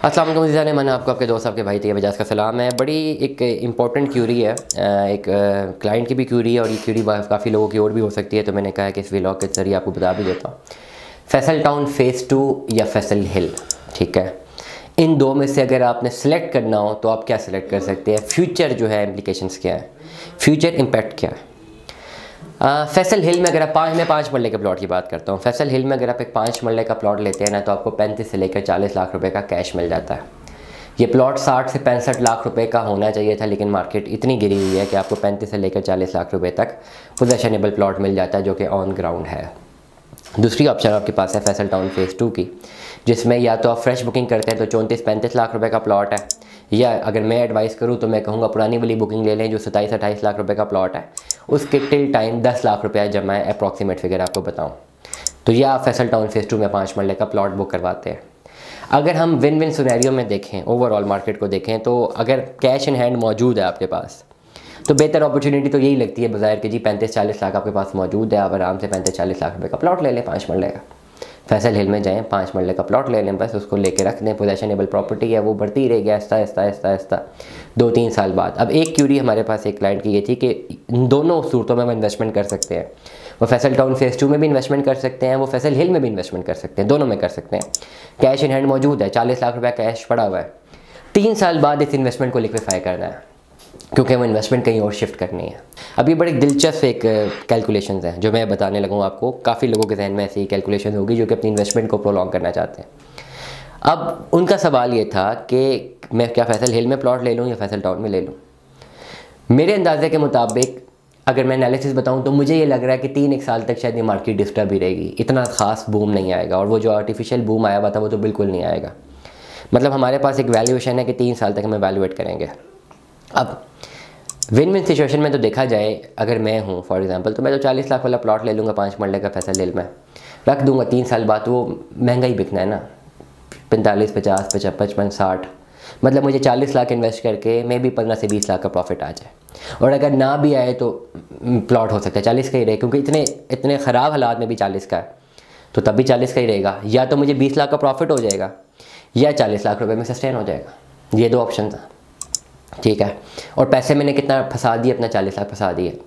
अस्सलाम वालेकुम ज़ीज़ान मन, आपको आपके दोस्त आपके भाई तैयब एजाज का सलाम है। बड़ी एक इम्पॉर्टेंट क्यूरी है, एक क्लाइंट की भी क्यूरी है और ये क्यूरी काफ़ी लोगों की और भी हो सकती है, तो मैंने कहा कि इस व्लॉग के ज़रिए आपको बता भी देता हूँ। फैसल टाउन फ़ेज़ 2 या फैसल हिल, ठीक है, इन दो में से अगर आपने सेलेक्ट करना हो तो आप क्या सेलेक्ट कर सकते हैं। फ्यूचर जो है इम्प्लिकेशंस क्या है, फ्यूचर इम्पैक्ट क्या है। फैसल हिल में अगर आप मैं 5 मरले के प्लॉट की बात करता हूँ। फैसल हिल में अगर आप एक 5 मरले का प्लॉट लेते हैं ना, तो आपको 35 से लेकर 40 लाख रुपए का कैश मिल जाता है। ये प्लॉट 60 से 65 लाख रुपए का होना चाहिए था, लेकिन मार्केट इतनी गिरी हुई है कि आपको 35 से लेकर 40 लाख रुपए तक पोजेशनेबल प्लॉट मिल जाता है, जो कि ऑन ग्राउंड है। दूसरी ऑप्शन आपके पास है फैसल टाउन फ़ेज़ 2 की, जिसमें या तो आप फ्रेश बुकिंग करते हैं तो 34-35 लाख रुपए का प्लॉट है, या अगर मैं एडवाइस करूं तो मैं कहूँगा पुरानी वाली बुकिंग ले लें जो 27-28 लाख रुपए का प्लॉट है, उसके टिल टाइम 10 लाख रुपया जमा है, अप्रॉक्सीमेट फिगर आपको बताऊं तो यह आप फैसल टाउन फ़ेज़ 2 में 5 मरले का प्लॉट बुक करवाते हैं। अगर हम विन विन सिनेरियो में देखें, ओवरऑल मार्केट को देखें, तो अगर कैश इन हैंड मौजूद है आपके पास तो बेहतर अपॉर्चुनिटी तो यही लगती है बाजार के जी 35-40 लाख आपके पास मौजूद है, आप आराम से 35-40 लाख रुपए का प्लॉट ले लें 5 मरले का। फैसल हिल में जाएं, 5 मरले का प्लॉट ले लें, बस उसको लेके रख दें, पोजेशनेबल प्रॉपर्टी है, वो बढ़ती रहेगी आहिस्ता आहिस्ता आहिस्ता आहिस्ता 2-3 साल बाद। अब एक क्यूरी हमारे पास एक क्लाइंट की ये थी कि इन दोनों सूरतों में वो इन्वेस्टमेंट कर सकते हैं। वो फैसल टाउन फ़ेज़ 2 में भी इन्वेस्टमेंट कर सकते हैं, वो फैसल हिल में भी इन्वेस्टमेंट कर सकते हैं, दोनों में कर सकते हैं। कैश इन हैंड मौजूद है, 40 लाख रुपया कैश पड़ा हुआ है। 3 साल बाद इस इन्वेस्टमेंट को लिक्विफाई करना है, क्योंकि वो इन्वेस्टमेंट कहीं और शिफ्ट करनी है। अब ये बड़े दिलचस्प एक कैलकुलेशंस हैं जो मैं बताने लगूँ आपको। काफ़ी लोगों के जहन में ऐसी कैलकुलेशन होगी जो कि अपनी इन्वेस्टमेंट को प्रोलॉन्ग करना चाहते हैं। अब उनका सवाल ये था कि मैं क्या फैसल हिल में प्लॉट ले लूँ या फैसल टाउन में ले लूँ। मेरे अंदाजे के मुताबिक अगर मैं एनालिसिस बताऊँ तो मुझे ये लग रहा है कि 3-1 साल तक शायद ये मार्केट डिस्टर्ब ही रहेगी, इतना ख़ास बूम नहीं आएगा, और वो जो आर्टिफिशियल बूम आया हुआ था वो तो बिल्कुल नहीं आएगा। मतलब हमारे पास एक वैल्यूएशन है कि 3 साल तक हम वैल्यूएट करेंगे। अब विन विन सिचुएशन में तो देखा जाए, अगर मैं हूँ फॉर एग्जांपल, तो मैं तो 40 लाख वाला प्लॉट ले लूँगा 5 मरले का फैसल हिल में, रख दूँगा। 3 साल बाद वो महंगा ही बिकना है ना, 45, 50, 55, 60, मतलब मुझे 40 लाख इन्वेस्ट करके मे भी 15 से 20 लाख का प्रॉफिट आ जाए। और अगर ना भी आए तो प्लॉट हो सकता है 40 का ही रहे, क्योंकि इतने ख़राब हालात में भी 40 का है, तो तब भी 40 का ही रहेगा। या तो मुझे 20 लाख का प्रॉफिट हो जाएगा या 40 लाख रुपये में सस्टेन हो जाएगा। ये 2 ऑप्शन था, ठीक है। और पैसे मैंने कितना फंसा दिए, अपना 40 लाख फंसा दिए।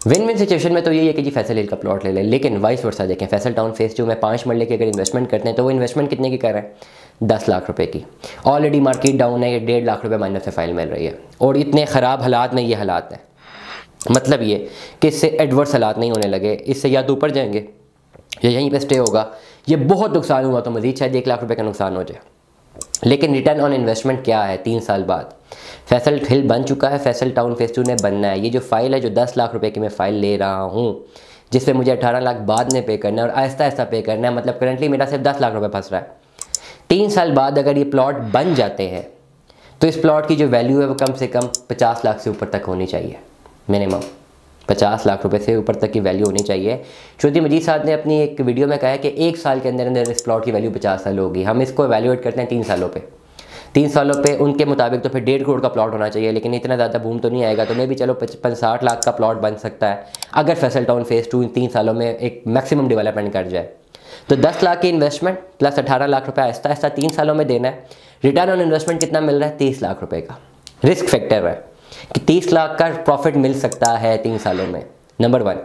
विन विन सिचुएशन में तो यही है कि जी फैसल हिल का प्लॉट ले लें, लेकिन वाइस वर्सा देखें, फैसल टाउन फ़ेज़ 2 में 5 मरले की अगर इन्वेस्टमेंट करते हैं तो वो इन्वेस्टमेंट कितने की कर रहे हैं, 10 लाख रुपए की। ऑलरेडी मार्केट डाउन है, ये 1.5 लाख रुपए माइनस से फाइल मिल रही है, और इतने ख़राब हालात में ये हालात हैं। मतलब ये कि इससे एडवर्स हालात नहीं होने लगे, इससे या तो ऊपर जाएंगे या यहीं पर स्टे होगा। ये बहुत नुकसान हुआ तो मज़ीद शायद 1 लाख रुपये का नुकसान हो जाए। लेकिन रिटर्न ऑन इन्वेस्टमेंट क्या है 3 साल बाद। फैसल हिल बन चुका है, फैसल टाउन फ़ेज़ 2 ने बनना है। ये जो फ़ाइल है, जो 10 लाख रुपए की मैं फ़ाइल ले रहा हूँ, जिस पे मुझे 18 लाख बाद में पे करना है और आहिस्ता आहिस्ता पे करना है, मतलब करंटली मेरा सिर्फ 10 लाख रुपए फंस रहा है। 3 साल बाद अगर ये प्लॉट बन जाते हैं तो इस प्लॉट की जो वैल्यू है वो कम से कम 50 लाख से ऊपर तक होनी चाहिए, मिनिमम 50 लाख रुपए से ऊपर तक की वैल्यू होनी चाहिए। चौधरी मजीद साहब ने अपनी एक वीडियो में कहा है कि 1 साल के अंदर अंदर इस प्लॉट की वैल्यू 50 साल होगी। हम इसको एवेल्यूएट करते हैं 3 सालों पे। 3 सालों पे उनके मुताबिक तो फिर 1.5 करोड़ का प्लॉट होना चाहिए, लेकिन इतना ज़्यादा बूम तो नहीं आएगा, तो मैं भी चलो 55-60 लाख का प्लॉट बन सकता है अगर फैसल टाउन फ़ेज़ 2 इन 3 सालों में एक मैक्सिमम डेवलपमेंट कर जाए। तो 10 लाख की इन्वेस्टमेंट प्लस 18 लाख रुपये आहिस्ता आहिस्ता 3 सालों में देना है। रिटर्न ऑन इन्वेस्टमेंट कितना मिल रहा है, 30 लाख रुपये का। रिस्क फैक्टर है कि 30 लाख का प्रॉफिट मिल सकता है 3 सालों में, नंबर 1।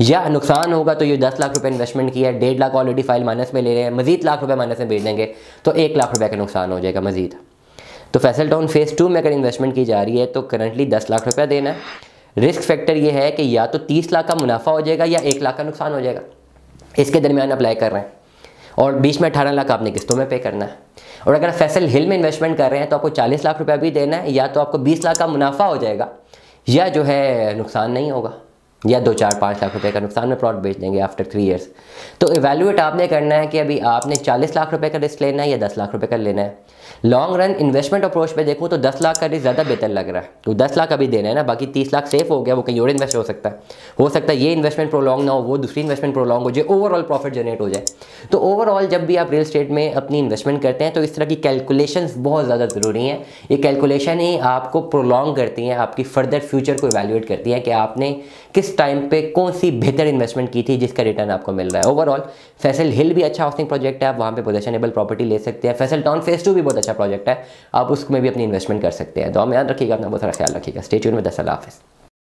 या नुकसान होगा तो ये 10 लाख रुपए इन्वेस्टमेंट किया है, 1.5 लाख ऑलरेडी फाइल माइनस में ले रहे हैं, मजीद लाख रुपए माइनस में भेज देंगे तो 1 लाख रुपए का नुकसान हो जाएगा मजीद। तो फैसल टाउन फ़ेज़ 2 में अगर इन्वेस्टमेंट की जा रही है तो करंटली 10 लाख रुपया देना है। रिस्क फैक्टर ये है कि या तो 30 लाख का मुनाफा हो जाएगा या 1 लाख का नुकसान हो जाएगा, इसके दरमियान अप्लाई कर रहे हैं, और बीच में 18 लाख आपने किस्तों में पे करना है। और अगर फैसल हिल में इन्वेस्टमेंट कर रहे हैं तो आपको 40 लाख रुपया भी देना है, या तो आपको 20 लाख का मुनाफा हो जाएगा या जो है नुकसान नहीं होगा, या 2-4-5 लाख रुपए का नुकसान में प्लॉट बेच देंगे आफ्टर 3 ईयर्स। तो इवैल्यूएट आपने करना है कि अभी आपने 40 लाख रुपए का रिस्क लेना है या 10 लाख रुपए का लेना है। लॉन्ग रन इन्वेस्टमेंट अप्रोच पे देखूँ तो 10 लाख का रिस्क ज़्यादा बेहतर लग रहा है, तो 10 लाख अभी देना है ना, बाकी 30 लाख सेफ हो गया, वो कहीं और इन्वेस्ट हो सकता है ये इन्वेस्टमेंट प्रोलॉन्ग ना हो, वो दूसरी इन्वेस्टमेंट प्रोलॉन्ग हो जाए, ओवरऑल प्रॉफिट जनरेट हो जाए। तो ओवरऑल जब भी आप रियल स्टेट में अपनी इन्वेस्टमेंट करते हैं तो इस तरह की कैलकुलेशंस बहुत ज़्यादा ज़रूरी हैं। ये कैलकुलेशन ही आपको प्रोलॉन्ग करती हैं, आपकी फर्दर फ्यूचर को इवैल्यूएट करती है कि आपने किस टाइम पे कौन सी बेहतर इन्वेस्टमेंट की थी जिसका रिटर्न आपको मिल रहा है। ओवरऑल फैसल हिल भी अच्छा हाउसिंग प्रोजेक्ट है, आप वहाँ पे पोजेशनेबल प्रॉपर्टी ले सकते हैं। फैसल टाउन फेज 2 भी बहुत अच्छा प्रोजेक्ट है, आप उसमें भी अपनी इन्वेस्टमेंट कर सकते हैं। तो हम याद रखिएगा, अपना बहुत सारा ख्याल रखिएगा। Stay tuned with us. अल्लाह हाफिज़।